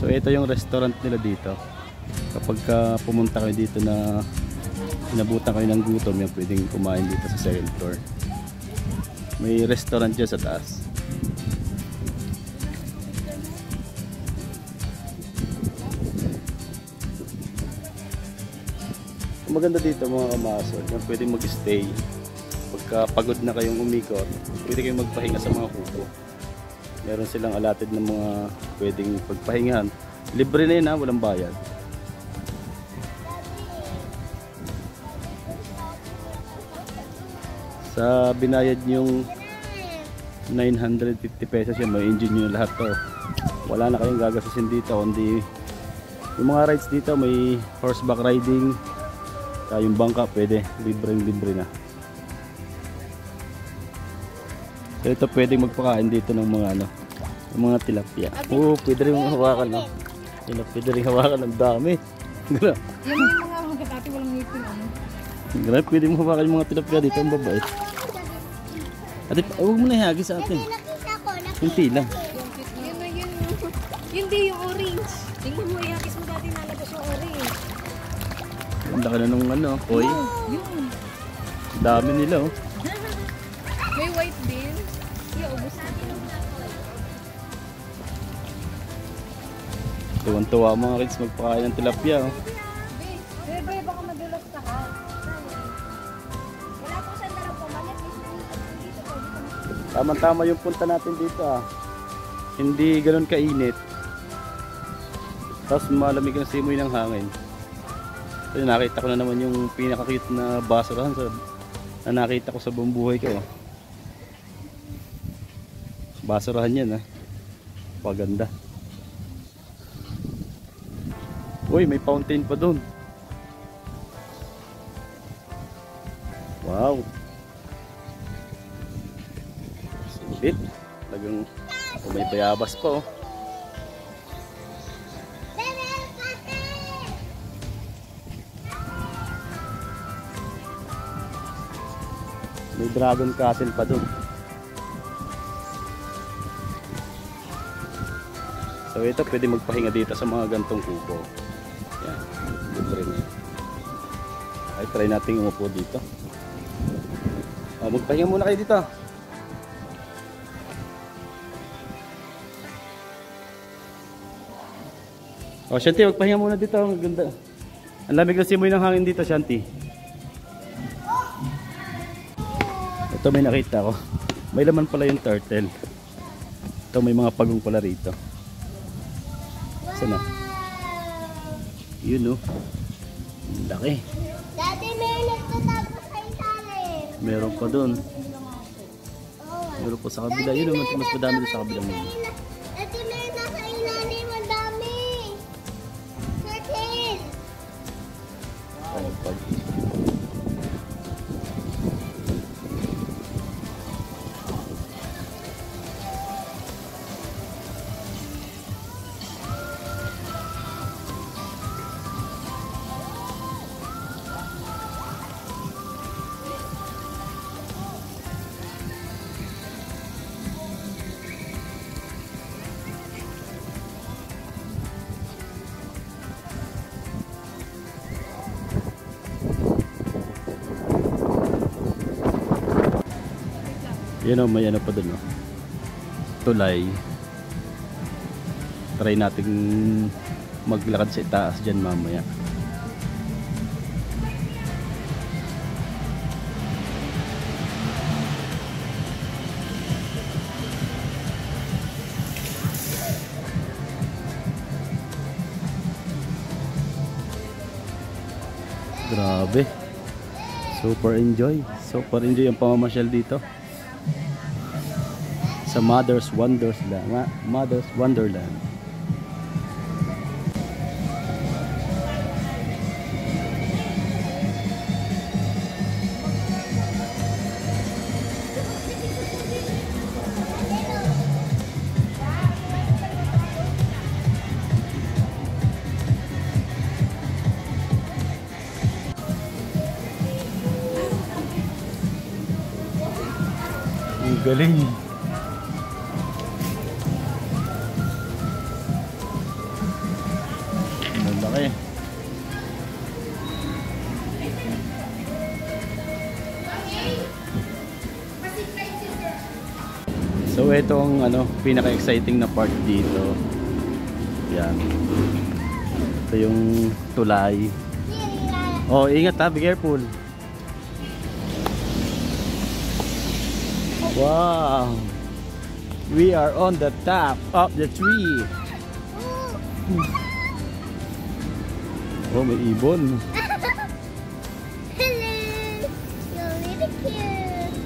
So ito yung restaurant nila dito. Kapag pumunta kayo dito na inabutan kayo ng gutom, yan pwedeng kumain dito sa second floor. May restaurant dyan sa taas. Maganda dito mga kamasol, yan pwedeng mag-stay. Pagka pagod na kayong umikot, pwede kayong magpahinga sa mga kubo. Meron silang allotted ng mga pwedeng pagpahingahan. Libre na yun ha, walang bayad. Sa binayad yung 950 pesos yan, may engine nyo lahat to. Wala na kayong gagastusin dito, kundi yung mga rides dito, may horseback riding, yung bangka pwede, libre na. So ito pwedeng magpakain dito ng mga ano, ng mga tilapia. Oo, pwede rin hawakan, no? Pwede rin hawakan, ang dami. Grabe. Yung mga magkatati walang ngipin, ano? Grabe, pwede mo hawakan yung mga tilapia dito, ang babait. Ate, huwag mo na ihagis sa atin. Kunti lang. Yun na yun. Yun di yung orange. Tingnan mo, ihagis mo dati nalabas yung orange. Ang laki na nung ano, koi. Yun. Dami nila, oh. May white din. Ubus na. Tuwan-tuwa mga kids magpakain ng tilapia, oh. Bebe, baka madulas ka ha. Wala po saan darang pumalit. Tama-tama yung punta natin dito, ah. Hindi ganoon kainit. Tapos malamig ang simoy ng hangin. So, nakita ko na naman yung pinaka-cute na basurahan na nakita ko sa buong buhay ko. Basurahan yan, ah. Paganda. Uy, may fountain pa doon. Wow. Sulit. Talagang may bayabas pa, oh. May dragon castle pa doon. So ito pwede magpahinga dito sa mga gantong kubo. Yan, libre na. Ay, try natin umupo dito. Magpahinga muna kayo dito. Shanti, magpahinga muna dito. Ang ganda. Ang lamig na simoy ng hangin dito, Shanti. Ito may nakita ko. May laman pala yung turtle. Ito may mga pagong pala rito. Sana? Yun, oh. Laki. Dati may nagtatapos sa ilalim. Meron pa doon. Meron pa sa kabila. Yun naman, mas madami doon sa kabila mo. Dati may nasa ilalim. Ang dami. Turtle. Ano pa? Yan o, may ano pa dun, oh. Tulay. Try natin maglakad sa itaas dyan mamaya. Grabe. Super enjoy ang pamamasyal dito sa Mother's Wonderland. Mother's Wonderland. Ang galing. ito ang ano, pinaka-exciting na part dito. Yan. Ito yung tulay. Oh, ingat ha, be careful. Wow. We are on the top of the tree. Oh, may ibon. Hello. You're really cute.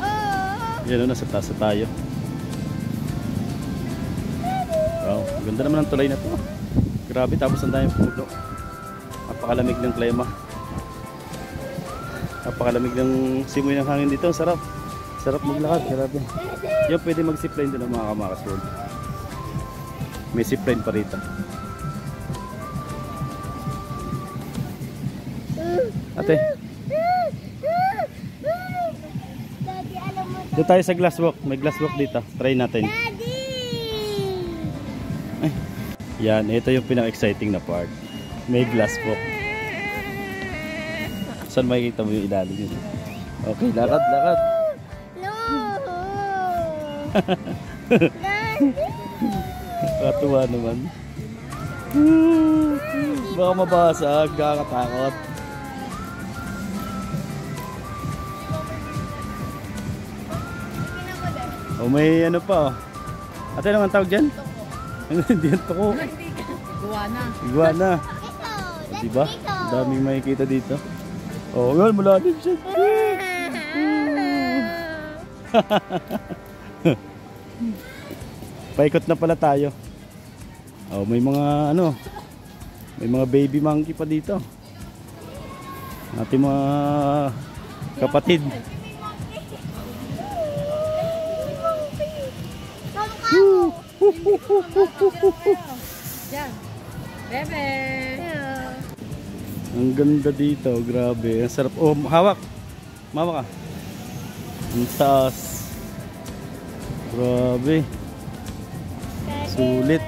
Oh. Yan o, nasa taas na tayo. Wow, ganda naman ang tulay na to. Grabe, tapos ang daming puno. Napakalamig ng klima. Napakalamig ng simoy ng hangin dito. Sarap. Sarap maglakad. Grabe. Yan, pwede mag-zipline din ng mga kamakas world. May zipline pa rito. Ate, Daddy, alam mo doon tayo sa glass walk. May glass walk dito. Try natin. Daddy! Ay. Yan, ito yung pinaka-exciting na part. May glass walk. Saan makikita mo yung ilalim yun? Okay, lakad, lakad. No! Daddy! Katuwa naman. Baka mabasag, kakatakot. O may ano pa oh. Ate, naman tawag dyan? Hindi yan toko. Iguana. Iguana. Ito! Diba? Daming makikita dito. Oh, yun, malalim siya. Paikot na pala tayo. Oh, may mga ano, may mga baby monkey pa dito. Ating mga kapatid. Yan. Bebe. Ang ganda dito, grabe. Ang sarap. Oh, hawak. Mawak ka. Ang taas. Grabe. Sulit.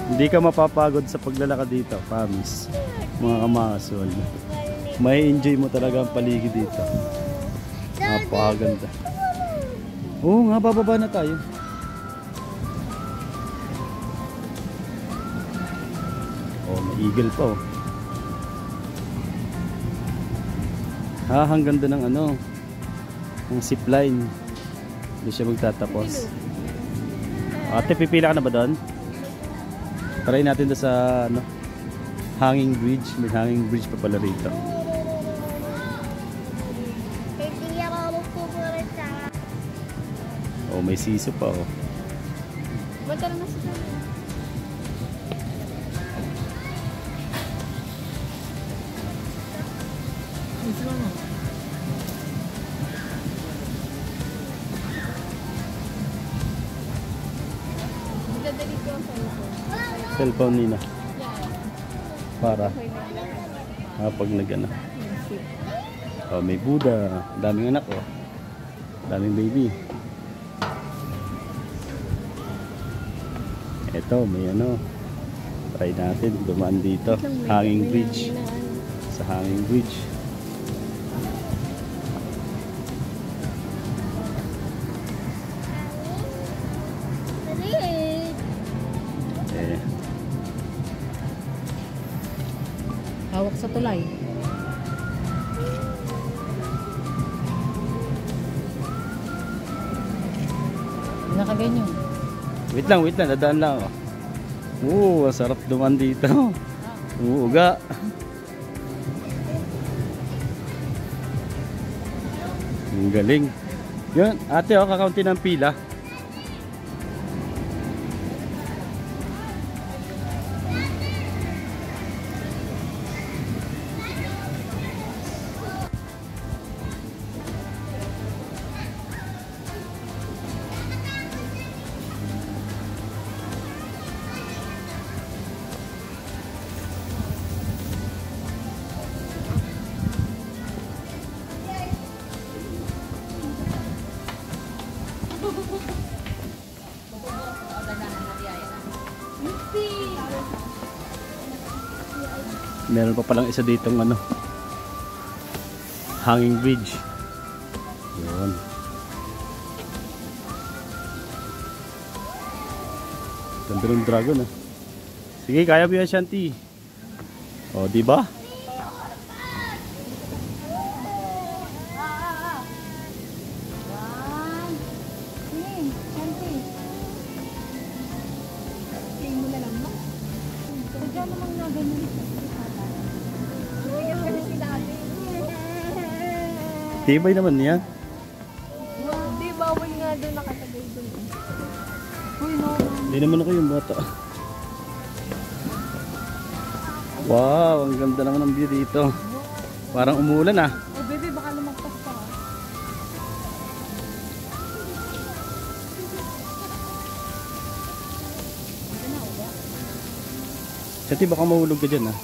Hindi ka mapapagod sa paglalakad dito, promise. Mga kamasol. May enjoy mo talaga ang paligid dito. Napakaganda. Oo nga, bababa na tayo. Oh, may eagle pa oh. Ha, hanggang doon ng ano, ng zipline. Hindi siya magtatapos. Ate, pipila ka na ba doon? Try natin doon sa ano, hanging bridge. May hanging bridge pa pala rito. Hindi ako magpupulit sa... Oh, may siso pa oh. Punta na sa sana. Ito na. Magdadali ko ang Cellphone nina. Yan. Para pag nag-ano. Oh, may Buddha. Daming anak oh. Daming baby. Ito, may ano. Try natin dumaan dito. Hanging bridge. Sa hanging bridge. Eh, Hawak sa tulay. Nakaganyan. wait lang, dadaan lang oh. Ang sarap dumaan dito. Uuga. Ang galing. Yun, ate oh, kakaunti ng pila. Meron pa palang isa ditong ano, hanging bridge. Yun. Ganda ng dragon ah. Sige, kaya mo yan, Shanti. O, di ba? One. Sige, Shanti. Play mo na lang, no? Sadya namang na ganun. Sumayaw kasi si dati. Tibay naman yan. Hindi, bawal nga doon nakatagay doon. Uy, no. Hindi naman ako yung bata. Wow, ang ganda naman ng view dito. Parang umulan ah. Oh, baby, baka lumagpas pa. Shanti, baka mahulog ka dyan ah.